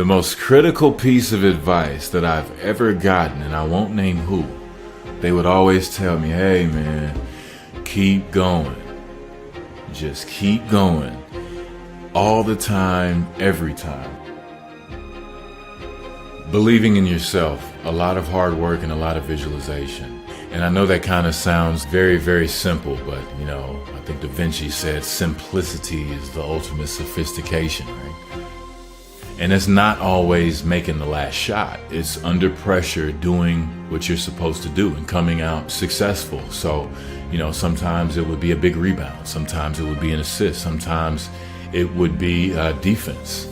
The most critical piece of advice that I've ever gotten, and I won't name who, they would always tell me, hey man, keep going. Just keep going. All the time, every time. Believing in yourself, a lot of hard work and a lot of visualization. And I know that kind of sounds very, very simple, but I think Da Vinci said simplicity is the ultimate sophistication, right? And it's not always making the last shot. It's under pressure doing what you're supposed to do and coming out successful. So, sometimes it would be a big rebound. Sometimes it would be an assist. Sometimes it would be defense.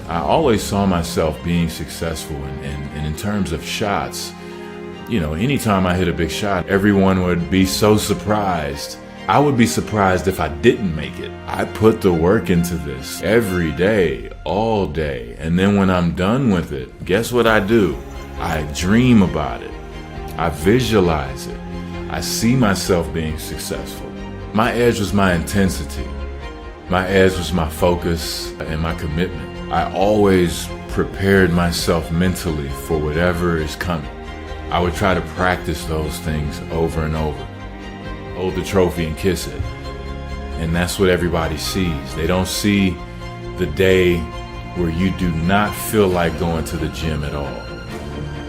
I always saw myself being successful and in terms of shots, anytime I hit a big shot, everyone would be so surprised. I would be surprised if I didn't make it. I put the work into this every day, all day. And then when I'm done with it, guess what I do? I dream about it. I visualize it. I see myself being successful. My edge was my intensity. My edge was my focus and my commitment. I always prepared myself mentally for whatever is coming. I would try to practice those things over and over. Hold the trophy and kiss it. And that's what everybody sees. They don't see the day where you do not feel like going to the gym at all.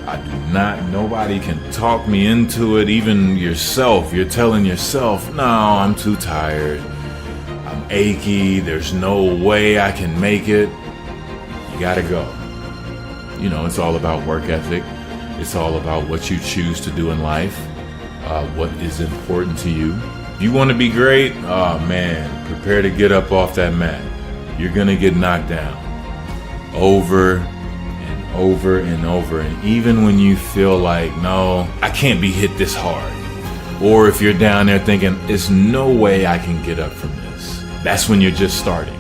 I do not, nobody can talk me into it, even yourself. You're telling yourself, no, I'm too tired. I'm achy. There's no way I can make it. You gotta go. It's all about work ethic. It's all about what you choose to do in life. What is important to you. If you want to be great, oh man, prepare to get up off that mat. You're gonna get knocked down over and over and over. And even when you feel like, no, I can't be hit this hard, or if you're down there thinking, there's no way I can get up from this, that's when you're just starting.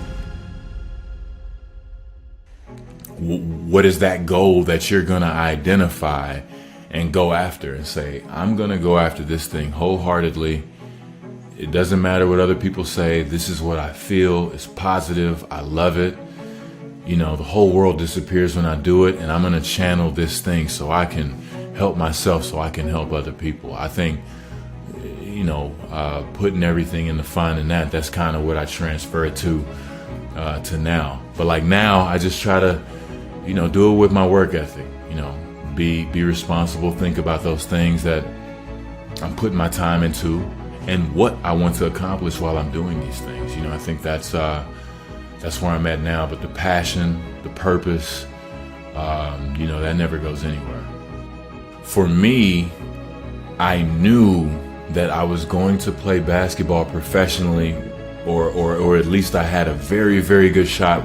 What is that goal that you're gonna identify and go after and say, I'm gonna go after this thing wholeheartedly. It doesn't matter what other people say. This is what I feel. It's positive. I love it. The whole world disappears when I do it, and I'm gonna channel this thing so I can help myself, so I can help other people. I think, putting everything into finding that's kind of what I transfer it to now. But like now, I just try to, do it with my work ethic, be responsible, think about those things that I'm putting my time into and what I want to accomplish while I'm doing these things. I think that's where I'm at now. But the passion, the purpose, that never goes anywhere. For me, I knew that I was going to play basketball professionally, or at least I had a very, very good shot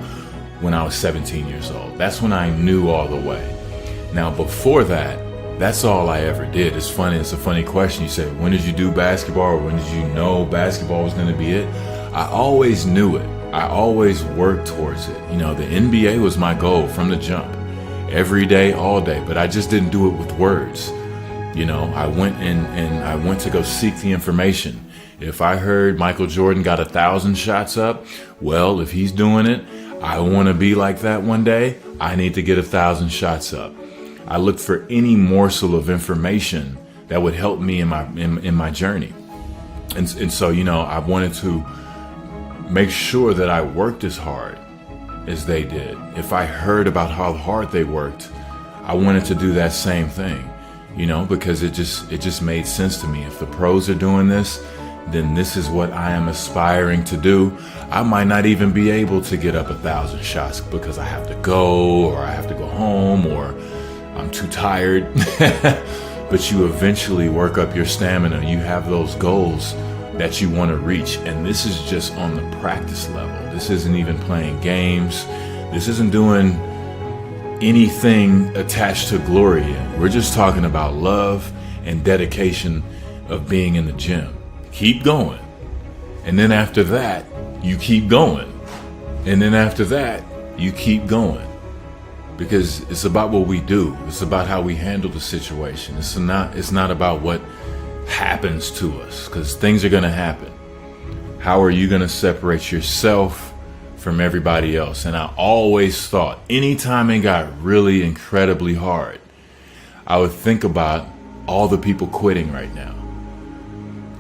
when I was 17 years old. That's when I knew all the way. Now, before that, that's all I ever did. It's funny. It's a funny question. You say, when did you do basketball, or when did you know basketball was going to be it? I always knew it. I always worked towards it. The NBA was my goal from the jump, every day, all day. But I just didn't do it with words. I went and I went to go seek the information. If I heard Michael Jordan got 1,000 shots up, well, if he's doing it, I want to be like that one day. I need to get 1,000 shots up. I looked for any morsel of information that would help me in my journey. And so, I wanted to make sure that I worked as hard as they did. If I heard about how hard they worked, I wanted to do that same thing, because it just made sense to me. If the pros are doing this, then this is what I am aspiring to do. I might not even be able to get up 1,000 shots because I have to go, or I have to go home, or I'm too tired. But you eventually work up your stamina. You have those goals that you want to reach. And this is just on the practice level. This isn't even playing games. This isn't doing anything attached to glory yet. We're just talking about love and dedication of being in the gym. Keep going. And then after that, you keep going. And then after that, you keep going. Because it's about what we do. It's about how we handle the situation. It's not about what happens to us, because things are going to happen. How are you going to separate yourself from everybody else. And I always thought, anytime it got really incredibly hard, I would think about all the people quitting right now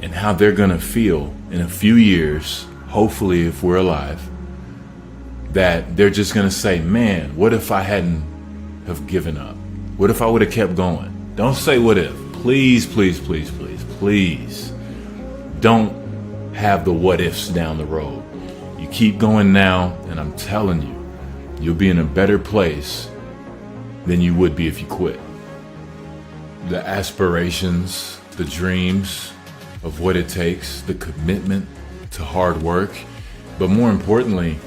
and how they're going to feel in a few years, hopefully if we're alive, that they're just going to say, man, what if I hadn't have given up? What if I would have kept going? Don't say what if. Please, please, please, please, please. Don't have the what ifs down the road. You keep going now, and I'm telling you, you'll be in a better place than you would be if you quit. The aspirations, the dreams of what it takes, the commitment to hard work, but more importantly,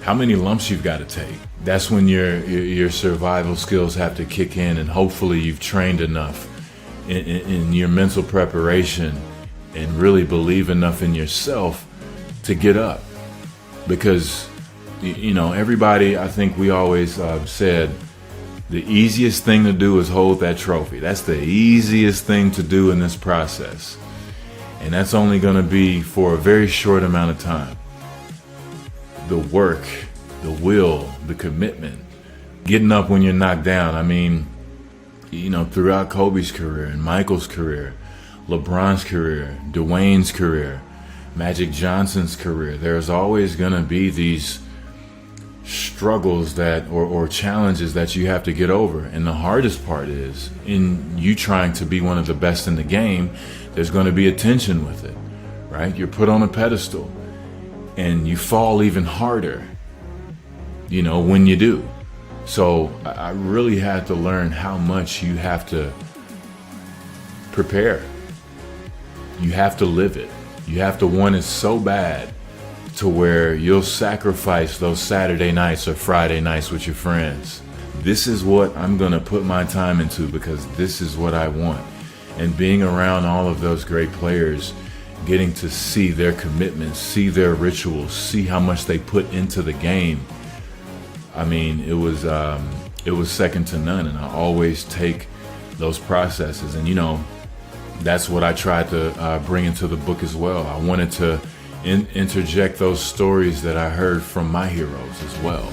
how many lumps you've got to take. That's when your survival skills have to kick in, and hopefully you've trained enough in your mental preparation and really believe enough in yourself to get up. Because, you know, everybody, I think we always said, the easiest thing to do is hold that trophy. That's the easiest thing to do in this process. And that's only going to be for a very short amount of time. The work, the will, the commitment, getting up when you're knocked down. I mean, you know, throughout Kobe's career and Michael's career, LeBron's career, Dwayne's career, Magic Johnson's career, there's always going to be these struggles that or challenges that you have to get over. And the hardest part is, in you trying to be one of the best in the game, there's going to be a tension with it, right? You're put on a pedestal and you fall even harder, you know, when you do. So I really had to learn how much you have to prepare. You have to live it. You have to want it so bad to where you'll sacrifice those Saturday nights or Friday nights with your friends. This is what I'm going to put my time into because this is what I want. And being around all of those great players, getting to see their commitments, see their rituals, see how much they put into the game. I mean, it was second to none. And I always take those processes. And, you know, that's what I tried to bring into the book as well. I wanted to interject those stories that I heard from my heroes as well.